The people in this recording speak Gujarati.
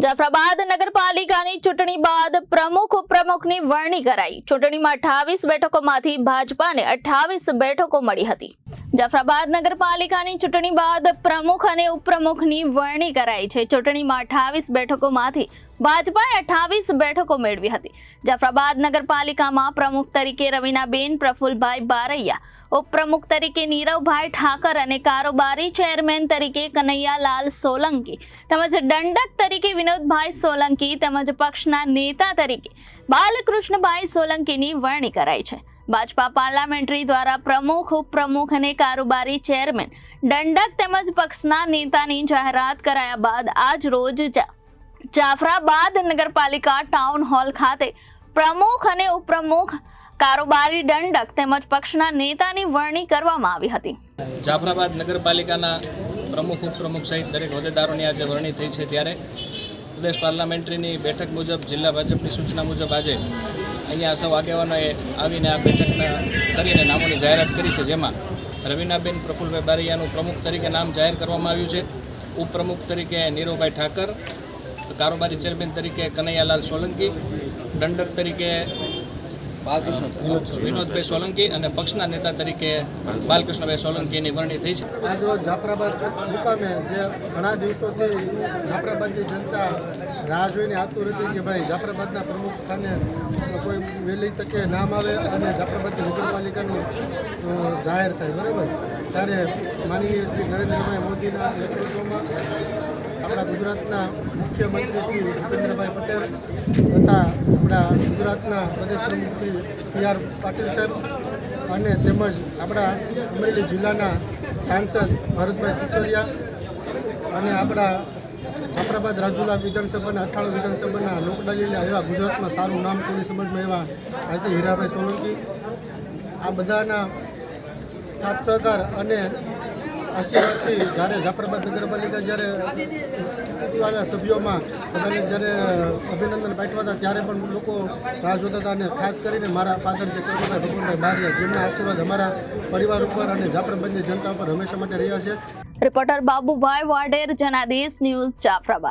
જાફરાબાદ નગરપાલિકાની ચૂંટણી બાદ પ્રમુખ ઉપપ્રમુખની વરણી કરાઈ। ચૂંટણીમાં 28 બેઠકોમાંથી ભાજપાને 28 બેઠકો મળી હતી। જાફરાબાદ નગરપાલિકાની ચૂંટણી બાદ પ્રમુખ અને ઉપપ્રમુખની વરણી કરાઈ છે। ચૂંટણીમાં 28 બેઠકોમાંથી ભાજપાએ 28 બેઠકો મેળવી હતી। જાફરાબાદ નગરપાલિકામાં પ્રમુખ તરીકે રવિનાબેન પ્રફુલભાઈ બારૈયા, ઉપપ્રમુખ તરીકે નીરવભાઈ ઠાકર અને કારોબારી ચેરમેન તરીકે કનૈયાલાલ સોલંકી તેમજ દંડક તરીકે વિનોદભાઈ સોલંકી તેમજ પક્ષના નેતા તરીકે બાલકૃષ્ણભાઈ સોલંકીની વરણી કરાઈ છે। ભાજપા પાર્લામેન્ટરી દ્વારા પ્રમુખ, ઉપપ્રમુખ અને કારોબારી ચેરમેન, દંડક તેમજ પક્ષના નેતાની જાહેરાત કરાયા બાદ આજ રોજ જાફરાબાદ નગરપાલિકા ટાઉન હોલ ખાતે પ્રમુખ અને ઉપપ્રમુખ, કારોબારી, દંડક તેમજ પક્ષના નેતાની વરણી કરવામાં આવી હતી। જાફરાબાદ નગરપાલિકાના પ્રમુખ, ઉપપ્રમુખ સહિત દરેક હોદ્દેદારોની આજે વરણી થઈ છે। ત્યારે પ્રદેશ પાર્લામેન્ટરીની બેઠક મુજબ, જિલ્લા ભાજપની સૂચના મુજબ આજે અહીંયા સૌ આગેવાનોએ આવીને આ બેઠક કરીને નામોની જાહેરાત કરી છે। જેમાં રવિનાબેન પ્રફુલભાઈ બારૈયાનું પ્રમુખ તરીકે નામ જાહેર કરવામાં આવ્યું છે, ઉપપ્રમુખ તરીકે નીરવભાઈ ઠાકર, કારોબારી ચેરમેન તરીકે કનૈયાલાલ સોલંકી, દંડક તરીકે વિનોદભાઈ સોલંકી અને પક્ષના નેતા તરીકે બાલકૃષ્ણભાઈ સોલંકીની વરણી થઈ છે। આજરોજ જાફરાબાદ મુકામે જે ઘણા દિવસોથી જાફરાબાદની જનતા રાહ જોઈને આતુર હતી કે ભાઈ જાફરાબાદના પ્રમુખ સ્થાને કોઈ વહેલી તકે નામ આવે અને જાફરાબાદની નગરપાલિકાનું જાહેર થાય, બરાબર। ત્યારે માનનીય શ્રી નરેન્દ્રભાઈ મોદીના નેતૃત્વમાં આપણા ગુજરાતના મુખ્યમંત્રી શ્રી ભૂપેન્દ્રભાઈ પટેલ તથા આપણા ગુજરાતના પ્રદેશ પ્રમુખ શ્રી સી.આર. પાટીલ સાહેબ અને તેમજ આપણા અમરેલી જિલ્લાના સાંસદ ભરતભાઈ સુતરિયા અને આપણા જાફરાબાદ રાજુલા વિધાનસભાના 98 વિધાનસભાના લોકડાલીલા એવા ગુજરાતમાં સારું નામ કોની સમજમાં એવા શ્રી હીરાભાઈ સોલંકી, આ બધાના સાથ સહકાર અને આશીર્વાદથી જ્યારે જાફરાબાદ નગરપાલિકા જ્યારે ચૂંટણીવાળા સભ્યોમાં બધાને જ્યારે અભિનંદન પાઠવ્યા હતા ત્યારે પણ લોકો રાહ જોતા હતા। અને ખાસ કરીને મારા ફાધર છે કનુભાઈ ભગવાનભાઈ બારૈયા, જેમના આશીર્વાદ અમારા પરિવાર ઉપર અને જાફરાબાદની જનતા ઉપર હંમેશા માટે રહ્યા છે। Reporter Babubhai Vader, Janadesh news, Jafrabad.